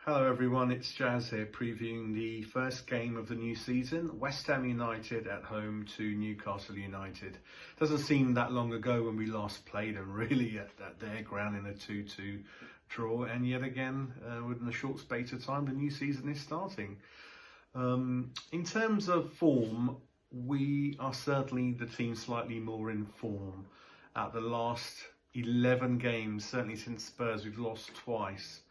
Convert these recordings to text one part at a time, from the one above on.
Hello everyone, it's Jazz here previewing the first game of the new season, West Ham United at home to Newcastle United. Doesn't seem that long ago when we last played them really at their ground in a 2-2 draw, and yet again within a short space of time the new season is starting. In terms of form, we are certainly the team slightly more in form. At the last 11 games, certainly since Spurs, we've lost twice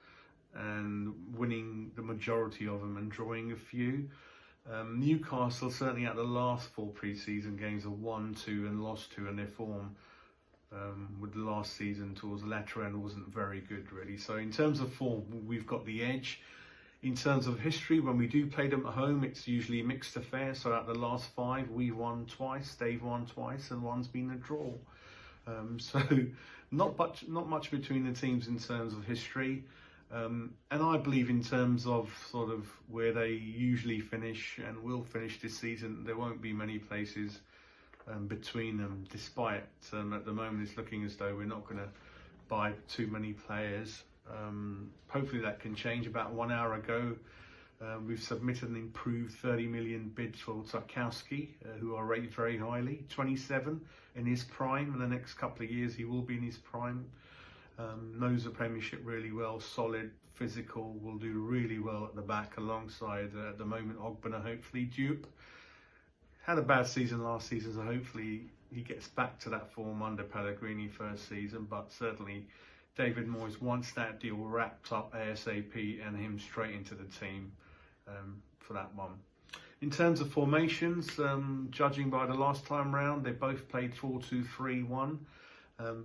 and winning the majority of them and drawing a few. Newcastle, certainly at the last 4 pre-season games, have won 2 and lost 2, and their form with the last season towards the latter end wasn't very good really. So in terms of form, we've got the edge. In terms of history, when we do play them at home, it's usually a mixed affair. So at the last 5, we've won twice, they've won twice, and one's been a draw. So not much between the teams in terms of history. And I believe in terms of sort of where they usually finish and will finish this season, there won't be many places between them, despite at the moment it's looking as though we're not going to buy too many players. Hopefully that can change. About 1 hour ago, we've submitted an improved 30 million bid for Soucek, who are rated very highly, 27 in his prime. In the next couple of years he will be in his prime. Knows the Premiership really well, solid, physical, will do really well at the back alongside at the moment Ogbonna, hopefully. Diop had a bad season last season, so hopefully he gets back to that form under Pellegrini first season, but certainly David Moyes wants that deal wrapped up ASAP and him straight into the team for that one. In terms of formations, judging by the last time round, they both played 4-2-3-1.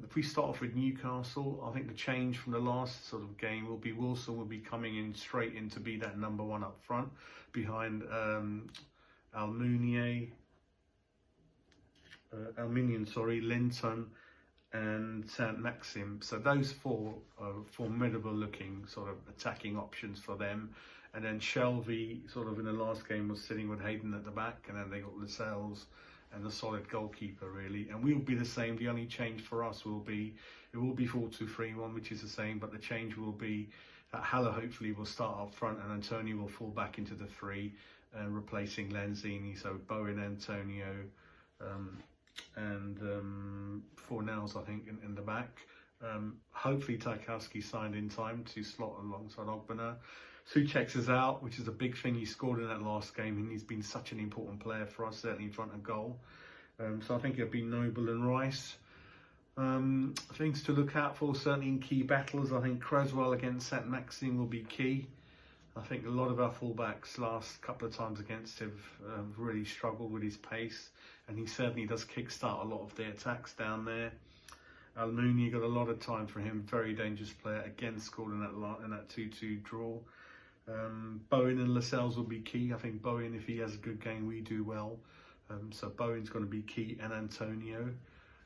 If we start off with Newcastle, I think the change from the last sort of game will be Wilson will be coming in straight in to be that number 1 up front behind Almunia, Linton and Saint-Maxim. So those 4 are formidable looking sort of attacking options for them. And then Shelvey sort of in the last game was sitting with Hayden at the back, and then they got Lascelles and the solid goalkeeper really, and we'll be the same. The only change for us will be, it will be 4-2-3-1, which is the same, but the change will be that Haller hopefully will start up front and Antonio will fall back into the 3, replacing Lanzini. So Bowen, Antonio and Fornells I think in the back. Hopefully Tarkowski signed in time to slot alongside Ogbonna. Soucek is out, which is a big thing. He scored in that last game and he's been such an important player for us, certainly in front of goal. So I think it'll be Noble and Rice. Things to look out for, certainly in key battles. I think Creswell against Saint-Maxim will be key. I think a lot of our fullbacks last couple of times against him have really struggled with his pace, and he certainly does kickstart a lot of their attacks down there. Almunia got a lot of time for him, very dangerous player, again scored in that 2-2 draw. Bowen and Lascelles will be key. I think Bowen, if he has a good game, we do well. So Bowen's going to be key, and Antonio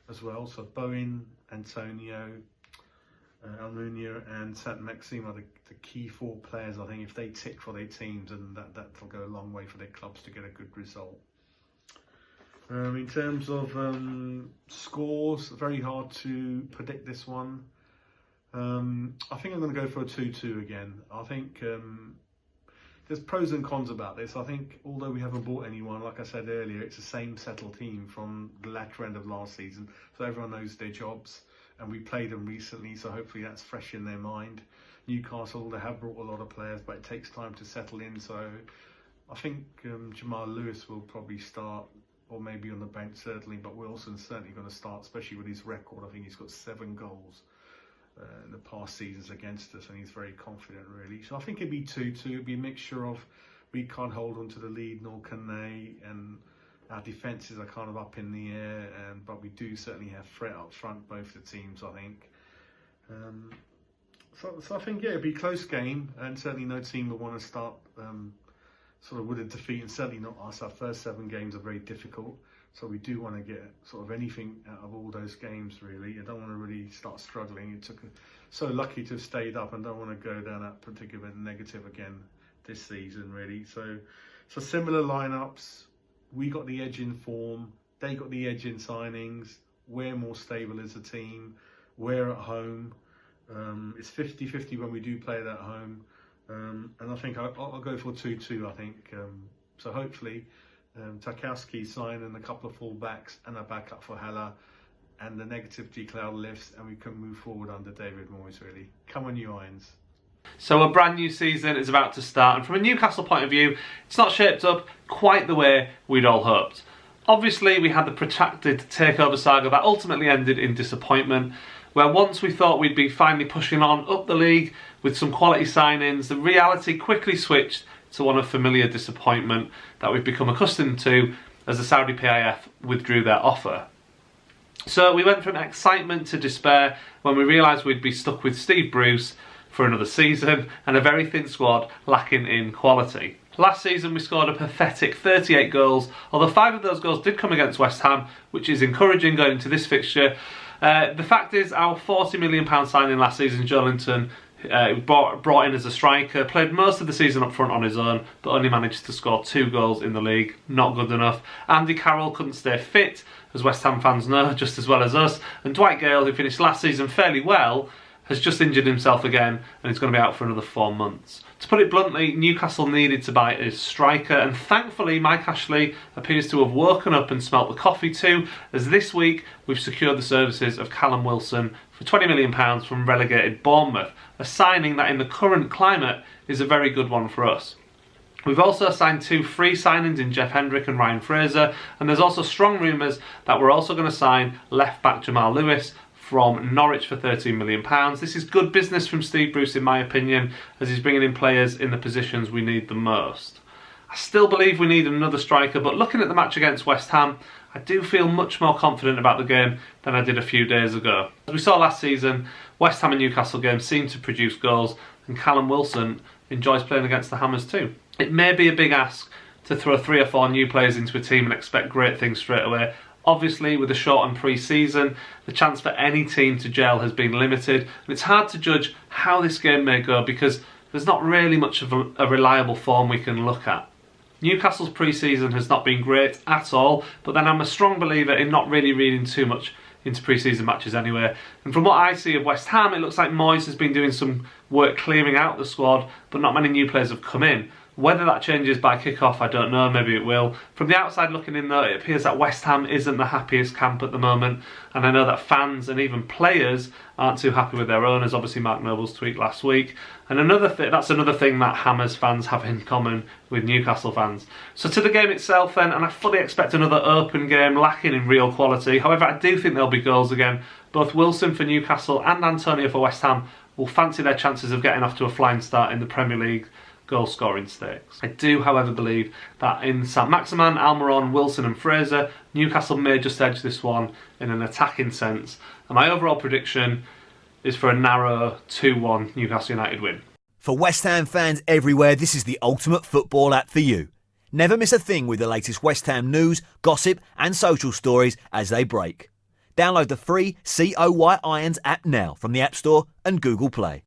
as well. So Bowen, Antonio, Almunia and Saint-Maxim are the key 4 players, I think, if they tick for their teams, and that'll go a long way for their clubs to get a good result. In terms of scores, very hard to predict this one. I think I'm going to go for a 2-2 again. I think there's pros and cons about this. I think although we haven't bought anyone, like I said earlier, it's the same settled team from the latter end of last season. So everyone knows their jobs, and we played them recently, so hopefully that's fresh in their mind. Newcastle, they have brought a lot of players, but it takes time to settle in. So I think Jamal Lewis will probably start, or maybe on the bench certainly, but Wilson's certainly going to start, especially with his record. I think he's got 7 goals in the past seasons against us, and he's very confident really. So I think it'd be 2-2. It'd be a mixture of we can't hold on to the lead, nor can they, and our defences are kind of up in the air, but we do certainly have threat up front, both the teams, I think. So I think, yeah, it'd be a close game, and certainly no team will want to start sort of with a defeat, and certainly not us. Our first 7 games are very difficult, so we do want to get sort of anything out of all those games really. I don't want to really start struggling. It took so lucky to have stayed up, and don't want to go down that particular negative again this season really. So similar lineups. We got the edge in form, they got the edge in signings. We're more stable as a team. We're at home. It's 50-50 when we do play it at home. and I think I'll go for 2-2. I think so. Hopefully, Tarkowski sign and a couple of full-backs and a backup for Haller, and the negativity cloud lifts, and we can move forward under David Moyes. Really, come on, you Irons. So a brand new season is about to start, and from a Newcastle point of view, it's not shaped up quite the way we'd all hoped. Obviously, we had the protracted takeover saga that ultimately ended in disappointment, where once we thought we'd be finally pushing on up the league with some quality signings, the reality quickly switched to one of familiar disappointment that we've become accustomed to as the Saudi PIF withdrew their offer. So we went from excitement to despair when we realised we'd be stuck with Steve Bruce for another season and a very thin squad lacking in quality. Last season we scored a pathetic 38 goals, although 5 of those goals did come against West Ham, which is encouraging going into this fixture. The fact is, our £40 million signing last season, Joelinton, brought in as a striker, played most of the season up front on his own, but only managed to score 2 goals in the league. Not good enough. Andy Carroll couldn't stay fit, as West Ham fans know just as well as us, and Dwight Gale, who finished last season fairly well, has just injured himself again and is going to be out for another 4 months. To put it bluntly, Newcastle needed to buy a striker, and thankfully Mike Ashley appears to have woken up and smelt the coffee too, as this week we've secured the services of Callum Wilson for £20 million from relegated Bournemouth, a signing that in the current climate is a very good one for us. We've also signed 2 free signings in Jeff Hendrick and Ryan Fraser, and there's also strong rumours that we're also going to sign left-back Jamal Lewis from Norwich for £13 million. This is good business from Steve Bruce in my opinion, as he's bringing in players in the positions we need the most. I still believe we need another striker, but looking at the match against West Ham, I do feel much more confident about the game than I did a few days ago. As we saw last season, West Ham and Newcastle games seem to produce goals, and Callum Wilson enjoys playing against the Hammers too. It may be a big ask to throw 3 or 4 new players into a team and expect great things straight away. Obviously, with a shortened pre-season, the chance for any team to gel has been limited, and it's hard to judge how this game may go because there's not really much of a reliable form we can look at. Newcastle's pre-season has not been great at all, but then I'm a strong believer in not really reading too much into pre-season matches anyway. And from what I see of West Ham, it looks like Moyes has been doing some work clearing out the squad, but not many new players have come in. Whether that changes by kick-off, I don't know, maybe it will. From the outside looking in though, it appears that West Ham isn't the happiest camp at the moment, and I know that fans and even players aren't too happy with their owners, obviously Mark Noble's tweet last week. And that's another thing that Hammers fans have in common with Newcastle fans. So to the game itself then, and I fully expect another open game lacking in real quality. However, I do think there'll be goals again. Both Wilson for Newcastle and Antonio for West Ham will fancy their chances of getting off to a flying start in the Premier League goal scoring stakes. I do, however, believe that in Saint-Maximin, Almiron, Wilson and Fraser, Newcastle may just edge this one in an attacking sense. And my overall prediction is for a narrow 2-1 Newcastle United win. For West Ham fans everywhere, this is the ultimate football app for you. Never miss a thing with the latest West Ham news, gossip and social stories as they break. Download the free COY Irons app now from the App Store and Google Play.